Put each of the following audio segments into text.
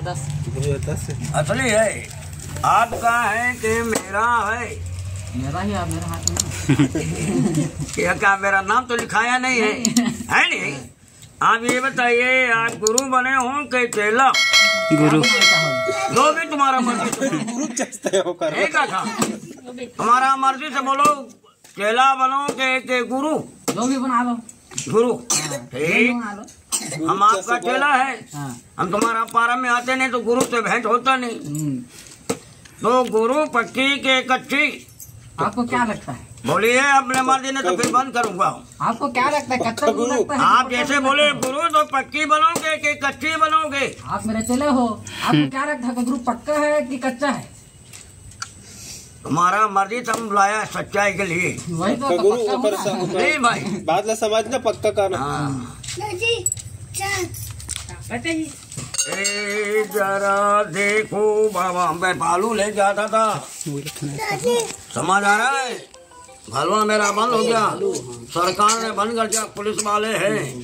10 असली है आपका है कि मेरा है? मेरा ही, आप मेरे हाथ में क्या मेरा नाम तो लिखाया नहीं है? है नहीं। आप ये बताइए, आप गुरु बने हो कि चेला? गुरु। जो भी तुम्हारा मर्जी एक था, हमारा मर्जी से बोलो, चेला बनो के गुरु? जो भी बना लो गुरु। ठीक, हम आपका चेला है। हम तुम्हारा पारा में आते नहीं तो गुरु से भेंट होता नहीं। तो गुरु पक्की के कच्ची? आपको क्या लगता है? बोलिए, अपने मर्जी ने तो फिर बंद करूंगा। आपको क्या लगता है? कच्चा गुरु लगता है? आप जैसे बोले गुरु तो पक्की बनोगे कि कच्ची बनोगे? आप मेरे चेले हो, आपको क्या लगता है गुरु पक्का है कि कच्चा है? तुम्हारा मर्जी से हम बुलाया सच्चाई के लिए। वही तो पक्का होगा। नहीं भाई, बात ना समझना, पक्का करना। ए जरा देखो बाबा, मैं भालू ले जाता था, समझ आ रहा है? भालुआ मेरा बंद हो गया, सरकार ने बंद कर दिया, पुलिस वाले हैं,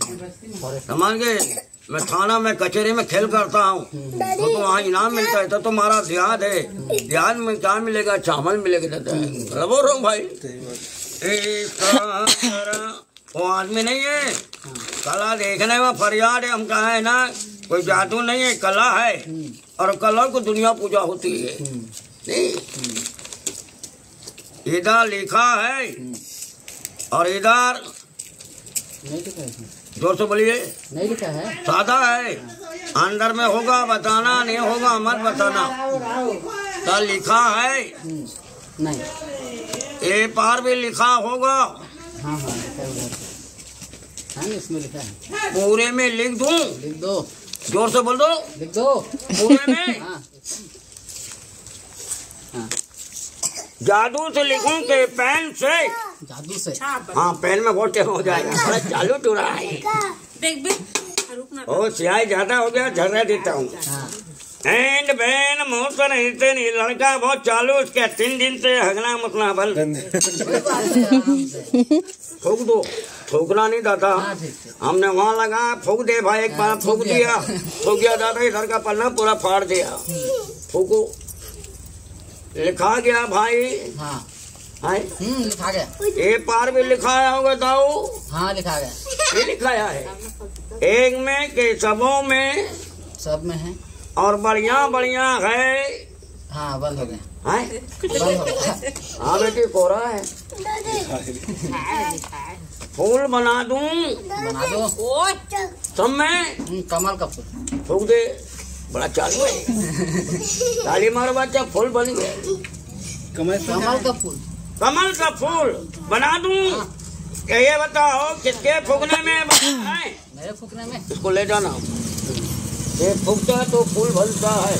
समझ गए? मैं थाना में कचहरी में खेल करता हूँ तो वहाँ इनाम मिलता है। तो तुम्हारा देहात है, देहात में क्या मिलेगा? चावल मिलेगा। बोल रहा हूँ भाई, वो आदमी नहीं है, कला देखने में फरियाद है। हम कहा है ना, कोई जादू नहीं है, कला है, और कला को दुनिया पूजा होती है। इधर लिखा है और इधर जोर से बोलिए, नहीं लिखा है, सादा है। अंदर में होगा बताना, नहीं होगा मत बताना। तो लिखा है नहीं, ए पार भी लिखा होगा। हाँ हाँ इसमें लिखा है। पूरे में लिख दूं? लिख दो, जोर से बोल दो, लिख दो पूरे में। हाँ। जादू से लिखूं के पेन से? जादू से, हाँ, पेन में बहुत टाइम हो जाएगा, चालू टूरा है। ओ सियाही ज्यादा हो गया, झर्रा देता हूँ। एंड बैन मोशन नहीं, लड़का बहुत चालू, उसके 3 दिन से हगना मुतना बंद। फूक दो, फूकना नहीं दाता। हमने वहाँ लगा, फूक दे भाई, एक बार फूक दिया, फूक दिया दादा, इधर का पन्ना पूरा फाड़ दिया। फूको, लिखा गया भाई। हाँ लिखा गया। ए पार भी लिखाया होगा ताऊ? हाँ लिखा गया। ये लिखाया है एक में के सबों में, सब में है, और बढ़िया बढ़िया है। हाँ बंद हो गया, बंद हो गया। हाँ बेटी कोरा है। फूल बना दूं? बना दो। सब में कमल का फूल फूक दे, बड़ा चालू है। ताली मारो बच्चा, फूल बन गया। कमल का फूल, कमल का फूल बना दूं? ये बताओ किसके फूकने में है? मेरे फूकने में। इसको ले जाना, ये फूकता तो फूल बनता है।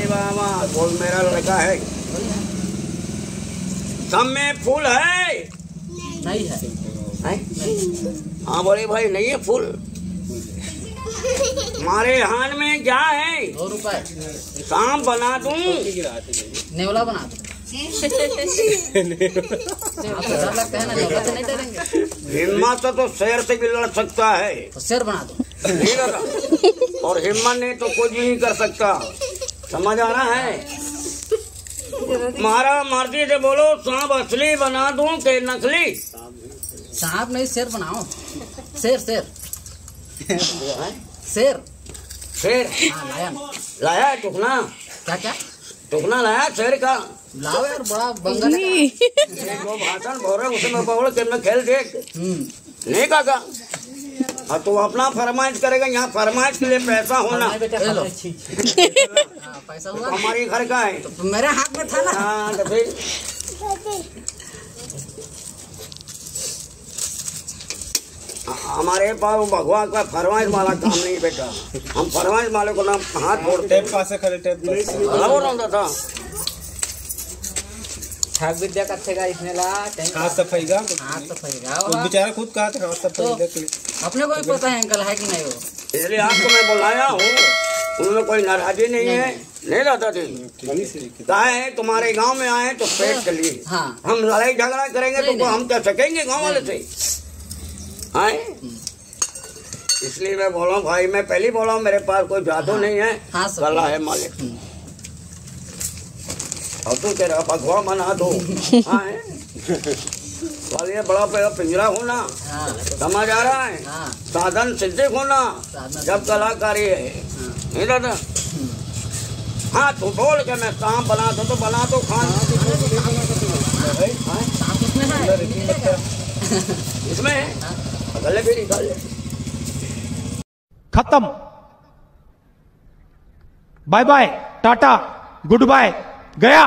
बाबा, फूल मेरा लड़का है। सब में फूल है? नहीं है, हाँ बोले भाई, नहीं है फूल। हमारे हाथ में क्या है? 2 रुपए। सांप बना दूं? नेवला बना दो। डर लगता है ना, नेवला से नहीं डरेंगे। हिम्मत तो शेर से भी लड़ सकता है, तो शेर बना दो। नहीं लगा, और हिम्मत नहीं तो कुछ नहीं कर सकता। समझ आ रहा है? मारा मर्जी से बोलो, सांप असली बना दूं कि नकली? सांप नहीं, शेर बनाओ। शेर शेर शेर शेर। हाँ लायन। लाया है टुकना? क्या क्या टुकना लाया शेर का? लाओ यार, बड़ा बंगल है। जो भाषण बोल रहे उसमें बोलो कि मैं खेल देख नहीं काका। और तू अपना फरमाइश करेगा, यहाँ फरमाइश के लिए पैसा होना। पैसा हुआ, हमारी घर का है, तो मेरे हाथ में था ना। हाँ तो फिर हमारे पास भगवान का फरमाइश वाला काम नहीं बेटा। हम फरमाइश वाले को ना हाथ फोड़ते था। छाग विद्या कथेगा इसने ला हाथ सफाई का, बेचारा खुद कहा था हाथ सफाई के लिए। अपने को भी पता है अंकल है कि नहीं वो, इसलिए आपको मैं बुलाया हूँ। उनमें कोई नाराजी नहीं है, नहीं रहता थी। कहा है तुम्हारे गांव में आए तो पेट के लिए। हाँ। हम लड़ाई झगड़ा करेंगे तो हम क्या सकेंगे गांव वाले से? आए इसलिए मैं बोला हूँ भाई, मैं पहले बोला हूँ मेरे पास कोई जादू नहीं है, हाँ, सब कला है मालिक। और तू तेरा पकवा बना दो। हाँ ये बड़ा पिंजरा होना, समझ आ रहा है, साधन सिद्धि होना जब कलाकारी है, नहीं दादा। हाँ तू बोल के मैं काम बना दो तो बना दो, खान इसमें गले भी निकाल ले। खत्म, bye bye, tata, goodbye, गया।